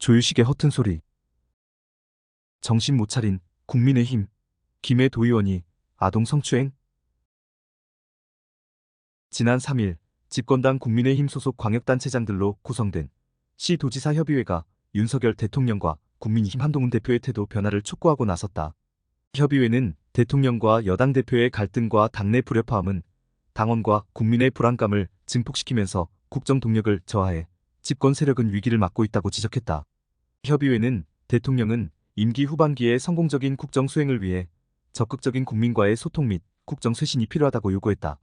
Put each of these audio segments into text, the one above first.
조유식의 허튼 소리. 정신 못 차린 국민의힘 김해 도의원이 아동 성추행? 지난 3일 집권당 국민의힘 소속 광역단체장들로 구성된 시도지사 협의회가 윤석열 대통령과 국민의힘 한동훈 대표의 태도 변화를 촉구하고 나섰다. 협의회는 대통령과 여당 대표의 갈등과 당내 불협화음은 당원과 국민의 불안감을 증폭시키면서 국정 동력을 저하해 집권 세력은 위기를 맞고 있다고 지적했다. 협의회는 대통령은 임기 후반기에 성공적인 국정 수행을 위해 적극적인 국민과의 소통 및 국정 쇄신이 필요하다고 요구했다.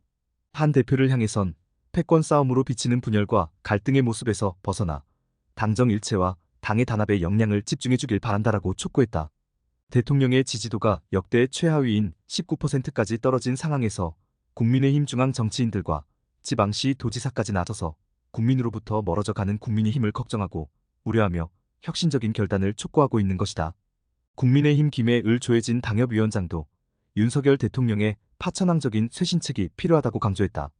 한 대표를 향해선 패권 싸움으로 비치는 분열과 갈등의 모습에서 벗어나 당정 일체와 당의 단합의 역량을 집중해주길 바란다라고 촉구했다. 대통령의 지지도가 역대 최하위인 19%까지 떨어진 상황에서 국민의힘 중앙 정치인들과 지방시 도지사까지 나서서 국민으로부터 멀어져 가는 국민의힘을 걱정하고 우려하며 혁신적인 결단을 촉구하고 있는 것이다. 국민의힘 김해을 조혜진 당협위원장도 윤석열 대통령의 파천왕적인 쇄신책이 필요하다고 강조했다.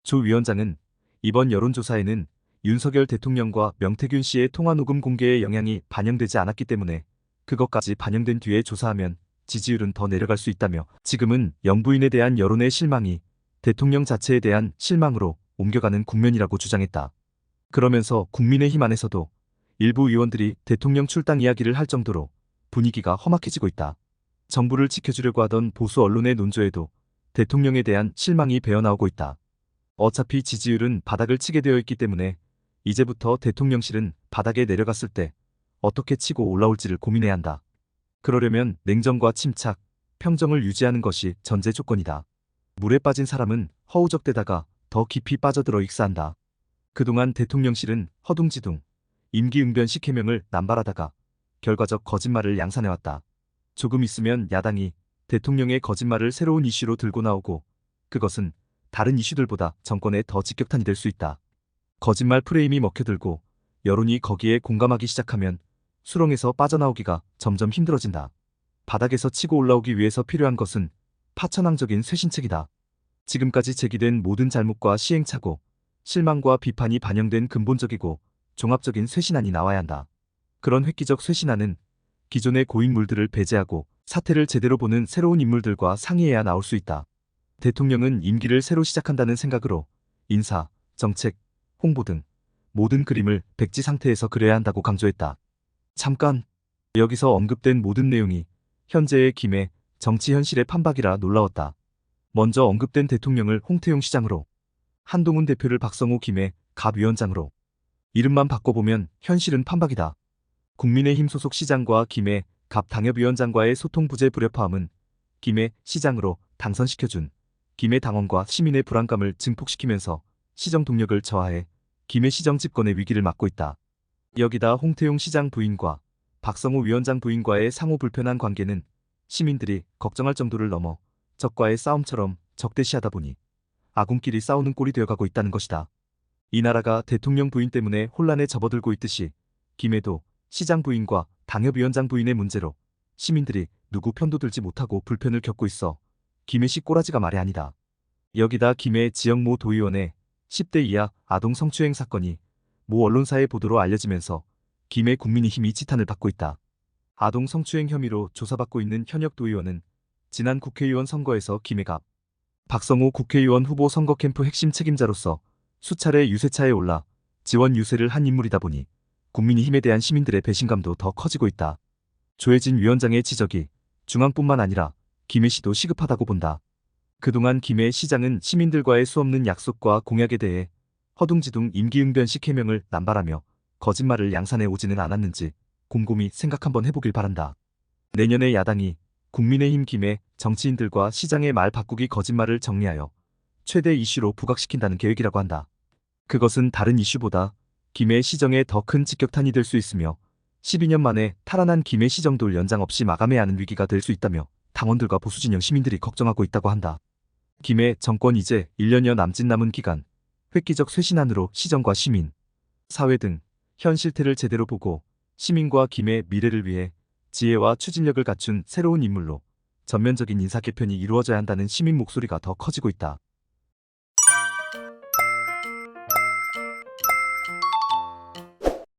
조 위원장은 이번 여론조사에는 윤석열 대통령과 명태균 씨의 통화 녹음 공개의 영향이 반영되지 않았기 때문에 그것까지 반영된 뒤에 조사하면 지지율은 더 내려갈 수 있다며 지금은 영부인에 대한 여론의 실망이 대통령 자체에 대한 실망으로 옮겨가는 국면이라고 주장했다. 그러면서 국민의힘 안에서도 일부 의원들이 대통령 출당 이야기를 할 정도로 분위기가 험악해지고 있다. 정부를 지켜주려고 하던 보수 언론의 논조에도 대통령에 대한 실망이 배어나오고 있다. 어차피 지지율은 바닥을 치게 되어 있기 때문에 이제부터 대통령실은 바닥에 내려갔을 때 어떻게 치고 올라올지를 고민해야 한다. 그러려면 냉정과 침착, 평정을 유지하는 것이 전제 조건이다. 물에 빠진 사람은 허우적대다가 더 깊이 빠져들어 익사한다. 그동안 대통령실은 허둥지둥 임기응변식 해명을 남발하다가 결과적 거짓말을 양산해왔다. 조금 있으면 야당이 대통령의 거짓말을 새로운 이슈로 들고 나오고 그것은 다른 이슈들보다 정권에 더 직격탄이 될 수 있다. 거짓말 프레임이 먹혀들고 여론이 거기에 공감하기 시작하면 수렁에서 빠져나오기가 점점 힘들어진다. 바닥에서 치고 올라오기 위해서 필요한 것은 파천왕적인 쇄신책이다. 지금까지 제기된 모든 잘못과 시행착오, 실망과 비판이 반영된 근본적이고 종합적인 쇄신안이 나와야 한다. 그런 획기적 쇄신안은 기존의 고인물들을 배제하고 사태를 제대로 보는 새로운 인물들과 상의해야 나올 수 있다. 대통령은 임기를 새로 시작한다는 생각으로 인사, 정책, 홍보 등 모든 그림을 백지 상태에서 그려야 한다고 강조했다. 잠깐! 여기서 언급된 모든 내용이 현재의 김해 정치 현실의 판박이라 놀라웠다. 먼저 언급된 대통령을 홍태용 시장으로, 한동훈 대표를 박성호 김해 갑위원장으로. 이름만 바꿔보면 현실은 판박이다. 국민의힘 소속 시장과 김해 갑 당협위원장과의 소통 부재 불협화음은 김해 시장으로 당선시켜준 김해 당원과 시민의 불안감을 증폭시키면서 시정 동력을 저하해 김해 시정 집권의 위기를 맞고 있다. 여기다 홍태용 시장 부인과 박성호 위원장 부인과의 상호 불편한 관계는 시민들이 걱정할 정도를 넘어 적과의 싸움처럼 적대시하다 보니 아군끼리 싸우는 꼴이 되어가고 있다는 것이다. 이 나라가 대통령 부인 때문에 혼란에 접어들고 있듯이 김해도 시장 부인과 당협위원장 부인의 문제로 시민들이 누구 편도 들지 못하고 불편을 겪고 있어 김해시 꼬라지가 말이 아니다. 여기다 김해 지역 모 도의원의 10대 이하 아동 성추행 사건이 모 언론사의 보도로 알려지면서 김해 국민의힘이 지탄을 받고 있다. 아동 성추행 혐의로 조사받고 있는 현역 도의원은 지난 국회의원 선거에서 김해갑 박성호 국회의원 후보 선거 캠프 핵심 책임자로서 수차례 유세차에 올라 지원 유세를 한 인물이다 보니 국민의힘에 대한 시민들의 배신감도 더 커지고 있다. 조혜진 위원장의 지적이 중앙뿐만 아니라 김해시도 시급하다고 본다. 그동안 김해 시장은 시민들과의 수없는 약속과 공약에 대해 허둥지둥 임기응변식 해명을 남발하며 거짓말을 양산해 오지는 않았는지 곰곰이 생각 한번 해보길 바란다. 내년에 야당이 국민의힘 김해 정치인들과 시장의 말 바꾸기 거짓말을 정리하여 최대 이슈로 부각시킨다는 계획이라고 한다. 그것은 다른 이슈보다 김해 시정에 더 큰 직격탄이 될 수 있으며 12년 만에 탈환한 김해 시정도 연장 없이 마감해야 하는 위기가 될 수 있다며 당원들과 보수진영 시민들이 걱정하고 있다고 한다. 김해 정권 이제 1년여 남짓 남은 기간 획기적 쇄신안으로 시정과 시민, 사회 등 현 실태를 제대로 보고 시민과 김해 미래를 위해 지혜와 추진력을 갖춘 새로운 인물로 전면적인 인사 개편이 이루어져야 한다는 시민 목소리가 더 커지고 있다.